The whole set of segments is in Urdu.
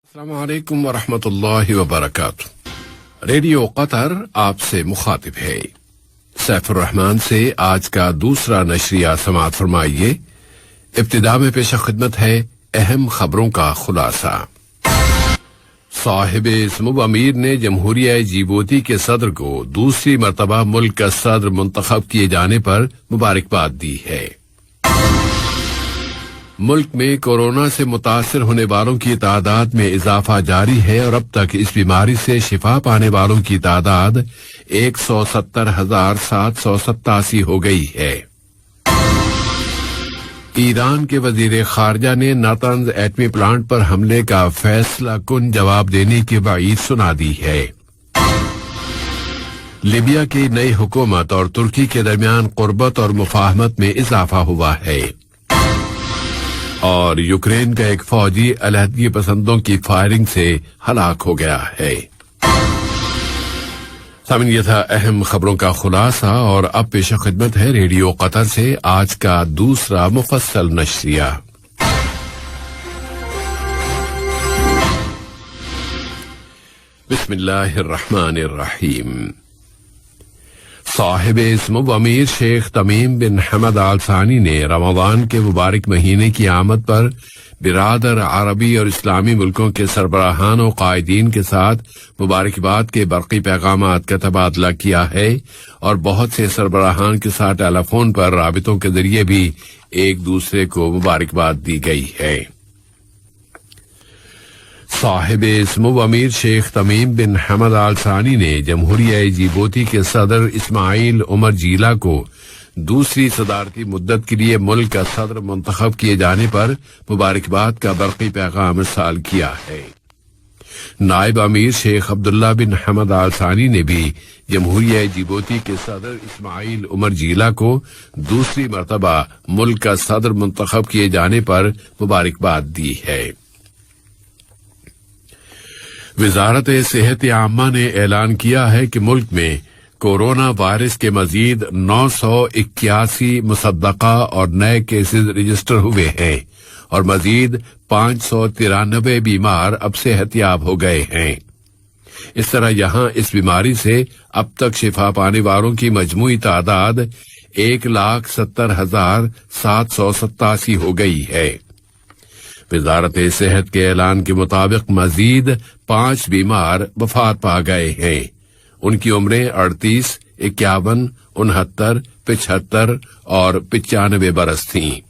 السلام علیکم ورحمۃ اللہ وبرکاتہ۔ ریڈیو قطر آپ سے مخاطب ہے۔ سیف الرحمان سے آج کا دوسرا نشریہ سماعت فرمائیے۔ ابتدا میں پیش خدمت ہے اہم خبروں کا خلاصہ۔ صاحب سمو امیر نے جمہوریہ جیبوتی کے صدر کو دوسری مرتبہ ملک کا صدر منتخب کیے جانے پر مبارکباد دی ہے۔ ملک میں کورونا سے متاثر ہونے والوں کی تعداد میں اضافہ جاری ہے اور اب تک اس بیماری سے شفا پانے والوں کی تعداد 170,787 ہو گئی ہے۔ ایران کے وزیر خارجہ نے ناطنز ایٹمی پلانٹ پر حملے کا فیصلہ کن جواب دینے کی وعید سنا دی ہے۔ لیبیا کی نئی حکومت اور ترکی کے درمیان قربت اور مفاہمت میں اضافہ ہوا ہے۔ اور یوکرین کا ایک فوجی علیحدگی پسندوں کی فائرنگ سے ہلاک ہو گیا ہے۔ سامعین، یہ تھا اہم خبروں کا خلاصہ، اور اب پیش خدمت ہے ریڈیو قطر سے آج کا دوسرا مفصل نشریہ۔ بسم اللہ الرحمن الرحیم۔ صاحب سمو امیر شیخ تمیم بن حمد آل ثانی نے رمضان کے مبارک مہینے کی آمد پر برادر عربی اور اسلامی ملکوں کے سربراہان و قائدین کے ساتھ مبارکباد کے برقی پیغامات کا تبادلہ کیا ہے، اور بہت سے سربراہان کے ساتھ ٹیلی فون پر رابطوں کے ذریعے بھی ایک دوسرے کو مبارکباد دی گئی ہے۔ صاحب سمو امیر شیخ تمیم بن حمد آل ثانی نے جمہوریہ جیبوتی کے صدر اسماعیل عمر جیلا کو دوسری صدارتی مدت کے لیے ملک کا صدر منتخب کیے جانے پر مبارکباد کا برقی پیغام ارسال کیا ہے۔ نائب امیر شیخ عبداللہ بن حمد آل ثانی نے بھی جمہوریہ جیبوتی کے صدر اسماعیل عمر جیلا کو دوسری مرتبہ ملک کا صدر منتخب کیے جانے پر مبارکباد دی ہے۔ وزارت صحت عامہ نے اعلان کیا ہے کہ ملک میں کورونا وائرس کے مزید 981 مصدقہ اور نئے کیسز رجسٹر ہوئے ہیں، اور مزید 593 بیمار اب صحت یاب ہو گئے ہیں۔ اس طرح یہاں اس بیماری سے اب تک شفا پانے والوں کی مجموعی تعداد 1,70,787 ہو گئی ہے۔ وزارت صحت کے اعلان کے مطابق مزید 5 بیمار وفات پا گئے ہیں۔ ان کی عمریں 38، 51، 69، 75 اور 95 برس تھیں۔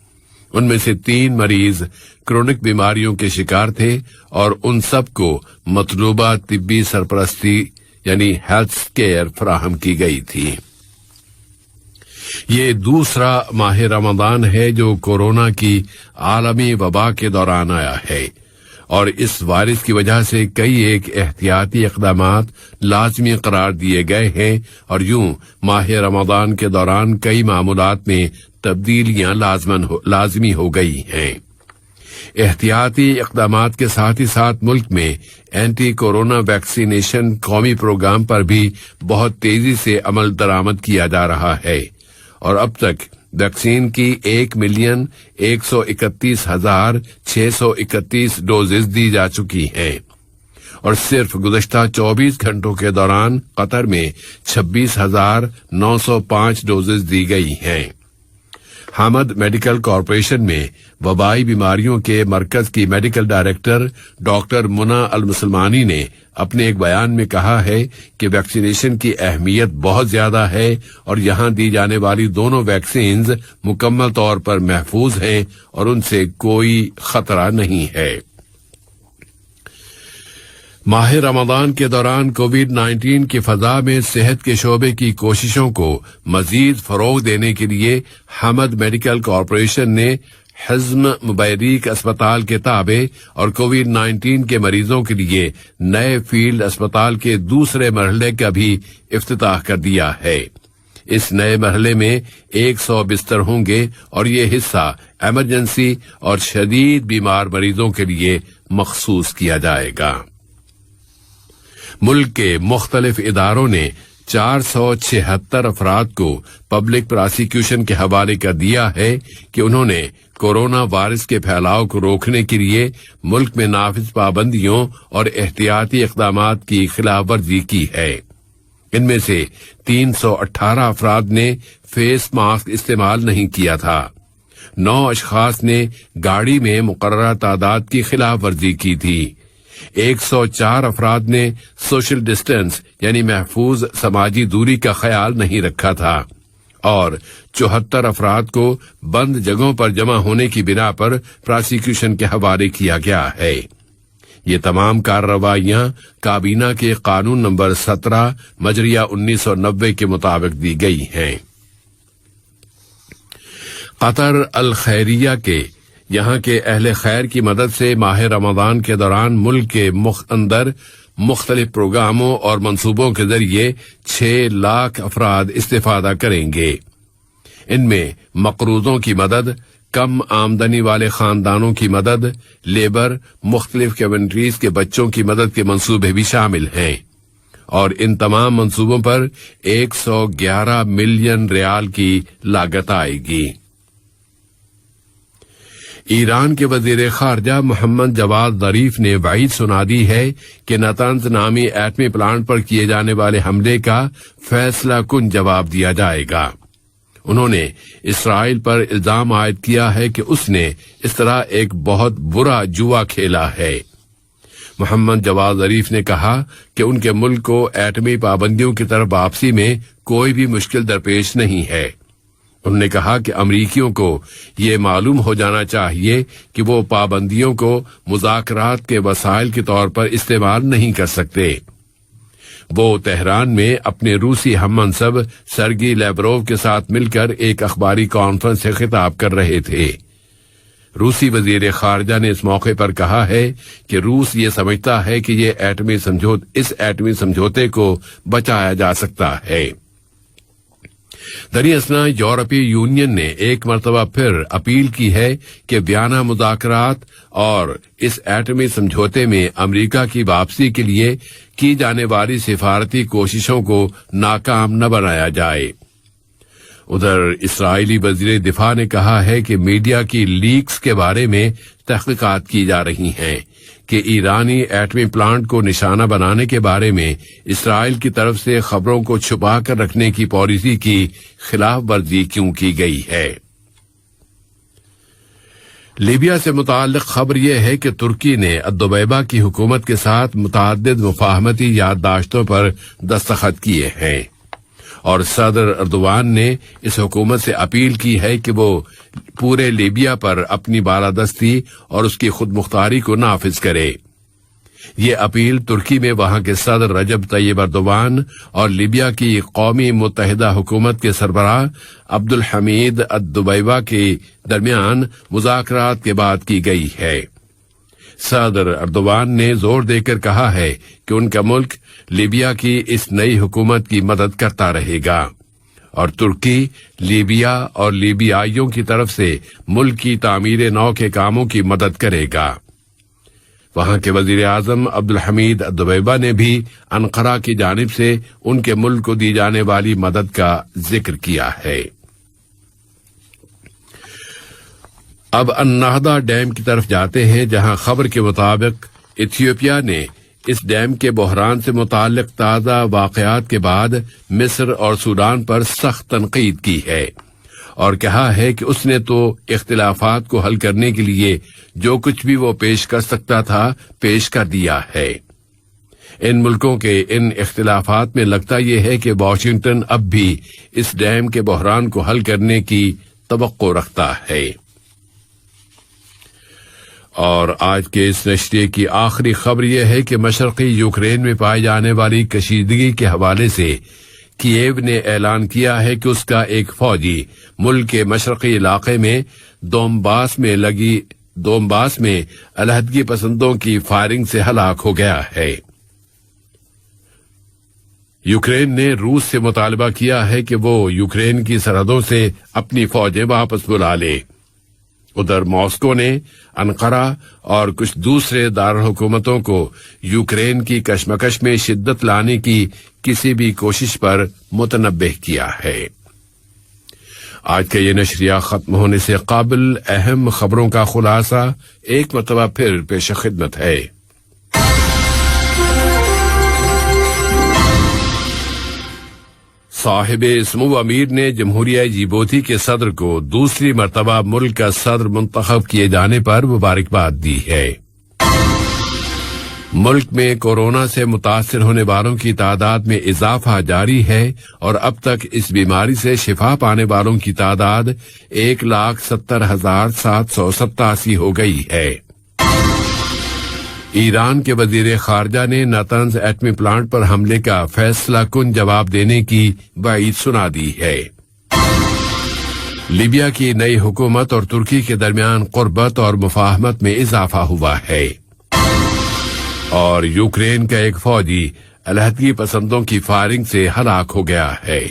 ان میں سے 3 مریض کرونک بیماریوں کے شکار تھے، اور ان سب کو مطلوبہ طبی سرپرستی یعنی ہیلتھ کیئر فراہم کی گئی تھی۔ یہ دوسرا ماہ رمضان ہے جو کورونا کی عالمی وبا کے دوران آیا ہے، اور اس وائرس کی وجہ سے کئی ایک احتیاطی اقدامات لازمی قرار دیے گئے ہیں، اور یوں ماہ رمضان کے دوران کئی معمولات میں تبدیلیاں لازمی ہو گئی ہیں۔ احتیاطی اقدامات کے ساتھ ہی ساتھ ملک میں اینٹی کورونا ویکسینیشن قومی پروگرام پر بھی بہت تیزی سے عمل درآمد کیا جا رہا ہے، اور اب تک ویکسین کی 1,131,631 ڈوزز دی جا چکی ہیں، اور صرف گزشتہ 24 گھنٹوں کے دوران قطر میں 26,905 ڈوزز دی گئی ہیں۔ حامد میڈیکل کارپوریشن میں وبائی بیماریوں کے مرکز کی میڈیکل ڈائریکٹر ڈاکٹر منى المسلمانی نے اپنے ایک بیان میں کہا ہے کہ ویکسینیشن کی اہمیت بہت زیادہ ہے، اور یہاں دی جانے والی دونوں ویکسینز مکمل طور پر محفوظ ہیں اور ان سے کوئی خطرہ نہیں ہے۔ ماہ رمضان کے دوران کووڈ 19 کی فضا میں صحت کے شعبے کی کوششوں کو مزید فروغ دینے کے لیے حامد میڈیکل کارپوریشن نے حزم مبیریک اسپتال کے تابع اور کووڈ 19 کے مریضوں کے لیے نئے فیلڈ اسپتال کے دوسرے مرحلے کا بھی افتتاح کر دیا ہے۔ اس نئے مرحلے میں 100 بستر ہوں گے، اور یہ حصہ ایمرجنسی اور شدید بیمار مریضوں کے لیے مخصوص کیا جائے گا۔ ملک کے مختلف اداروں نے 476 افراد کو پبلک پراسیکیوشن کے حوالے کر دیا ہے کہ انہوں نے کورونا وائرس کے پھیلاؤ کو روکنے کے لیے ملک میں نافذ پابندیوں اور احتیاطی اقدامات کی خلاف ورزی کی ہے۔ ان میں سے 318 افراد نے فیس ماسک استعمال نہیں کیا تھا۔ 9 اشخاص نے گاڑی میں مقررہ تعداد کی خلاف ورزی کی تھی۔ 104 افراد نے سوشل ڈسٹینس یعنی محفوظ سماجی دوری کا خیال نہیں رکھا تھا، اور 74 افراد کو بند جگہوں پر جمع ہونے کی بنا پر پراسیکیوشن کے حوالے کیا گیا ہے۔ یہ تمام کارروائیاں کابینہ کے قانون نمبر 17 مجریہ 1990 کے مطابق دی گئی ہیں۔ قطر الخیریہ کے یہاں کے اہل خیر کی مدد سے ماہ رمضان کے دوران ملک کے اندر مختلف پروگراموں اور منصوبوں کے ذریعے 6 لاکھ افراد استفادہ کریں گے۔ ان میں مقروضوں کی مدد، کم آمدنی والے خاندانوں کی مدد، لیبر، مختلف کمیونٹیز کے بچوں کی مدد کے منصوبے بھی شامل ہیں، اور ان تمام منصوبوں پر 111 ملین ریال کی لاگت آئے گی۔ ایران کے وزیر خارجہ محمد جواد ظریف نے وعید سنا دی ہے کہ نتنز نامی ایٹمی پلانٹ پر کیے جانے والے حملے کا فیصلہ کن جواب دیا جائے گا۔ انہوں نے اسرائیل پر الزام عائد کیا ہے کہ اس نے اس طرح ایک بہت برا جوا کھیلا ہے۔ محمد جواد ظریف نے کہا کہ ان کے ملک کو ایٹمی پابندیوں کی طرف واپسی میں کوئی بھی مشکل درپیش نہیں ہے۔ انہوں نے کہا کہ امریکیوں کو یہ معلوم ہو جانا چاہیے کہ وہ پابندیوں کو مذاکرات کے وسائل کے طور پر استعمال نہیں کر سکتے۔ وہ تہران میں اپنے روسی ہم منصب سرگی لیوروف کے ساتھ مل کر ایک اخباری کانفرنس سے خطاب کر رہے تھے۔ روسی وزیر خارجہ نے اس موقع پر کہا ہے کہ روس یہ سمجھتا ہے کہ اس ایٹمی سمجھوتے کو بچایا جا سکتا ہے۔ دراصل یورپی یونین نے ایک مرتبہ پھر اپیل کی ہے کہ ویانا مذاکرات اور اس ایٹمی سمجھوتے میں امریکہ کی واپسی کے لیے کی جانے والی سفارتی کوششوں کو ناکام نہ بنایا جائے۔ ادھر اسرائیلی وزیر دفاع نے کہا ہے کہ میڈیا کی لیکس کے بارے میں تحقیقات کی جا رہی ہیں کہ ایرانی ایٹمی پلانٹ کو نشانہ بنانے کے بارے میں اسرائیل کی طرف سے خبروں کو چھپا کر رکھنے کی پالیسی کی خلاف ورزی کیوں کی گئی ہے۔ لیبیا سے متعلق خبر یہ ہے کہ ترکی نے الدبیبہ کی حکومت کے ساتھ متعدد مفاہمتی یادداشتوں پر دستخط کیے ہیں، اور صدر اردوان نے اس حکومت سے اپیل کی ہے کہ وہ پورے لیبیا پر اپنی بالادستی اور اس کی خود مختاری کو نافذ کرے۔ یہ اپیل ترکی میں وہاں کے صدر رجب طیب اردوان اور لیبیا کی قومی متحدہ حکومت کے سربراہ عبدالحمید الدبیبہ کے درمیان مذاکرات کے بعد کی گئی ہے۔ صدر اردوان نے زور دے کر کہا ہے کہ ان کا ملک لیبیا کی اس نئی حکومت کی مدد کرتا رہے گا، اور ترکی لیبیا اور لیبیائیوں کی طرف سے ملک کی تعمیر نو کے کاموں کی مدد کرے گا۔ وہاں کے وزیر اعظم عبدالحمید الدبیبہ نے بھی انقرہ کی جانب سے ان کے ملک کو دی جانے والی مدد کا ذکر کیا ہے۔ اب النہدہ ڈیم کی طرف جاتے ہیں، جہاں خبر کے مطابق ایتھیوپیا نے اس ڈیم کے بحران سے متعلق تازہ واقعات کے بعد مصر اور سوڈان پر سخت تنقید کی ہے، اور کہا ہے کہ اس نے تو اختلافات کو حل کرنے کے لیے جو کچھ بھی وہ پیش کر سکتا تھا پیش کر دیا ہے۔ ان ملکوں کے ان اختلافات میں لگتا یہ ہے کہ واشنگٹن اب بھی اس ڈیم کے بحران کو حل کرنے کی توقع رکھتا ہے۔ اور آج کے اس نشریے کی آخری خبر یہ ہے کہ مشرقی یوکرین میں پائی جانے والی کشیدگی کے حوالے سے کییو نے اعلان کیا ہے کہ اس کا ایک فوجی ملک کے مشرقی علاقے میں دونباس میں علیحدگی پسندوں کی فائرنگ سے ہلاک ہو گیا ہے۔ یوکرین نے روس سے مطالبہ کیا ہے کہ وہ یوکرین کی سرحدوں سے اپنی فوجیں واپس بلا لے۔ ادھر ماسکو نے انقرہ اور کچھ دوسرے دارالحکومتوں کو یوکرین کی کشمکش میں شدت لانے کی کسی بھی کوشش پر متنبہ کیا ہے۔ آج کا یہ نشریہ ختم ہونے سے قبل اہم خبروں کا خلاصہ ایک مرتبہ پھر پیش خدمت ہے۔ صاحب سمو امیر نے جمہوریہ جیبوتی کے صدر کو دوسری مرتبہ ملک کا صدر منتخب کیے جانے پر مبارکباد دی ہے۔ ملک میں کورونا سے متاثر ہونے والوں کی تعداد میں اضافہ جاری ہے اور اب تک اس بیماری سے شفا پانے والوں کی تعداد 1,70,787 ہو گئی ہے۔ ایران کے وزیر خارجہ نے نتنز ایٹمی پلانٹ پر حملے کا فیصلہ کن جواب دینے کی وعید سنا دی ہے۔ لیبیا کی نئی حکومت اور ترکی کے درمیان قربت اور مفاہمت میں اضافہ ہوا ہے، اور یوکرین کا ایک فوجی علیحدگی پسندوں کی فائرنگ سے ہلاک ہو گیا ہے۔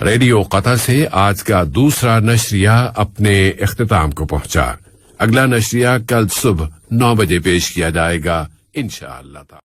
ریڈیو قطر سے آج کا دوسرا نشریہ اپنے اختتام کو پہنچا۔ اگلا نشریہ کل صبح 9 بجے پیش کیا جائے گا انشاءاللہ تعالی۔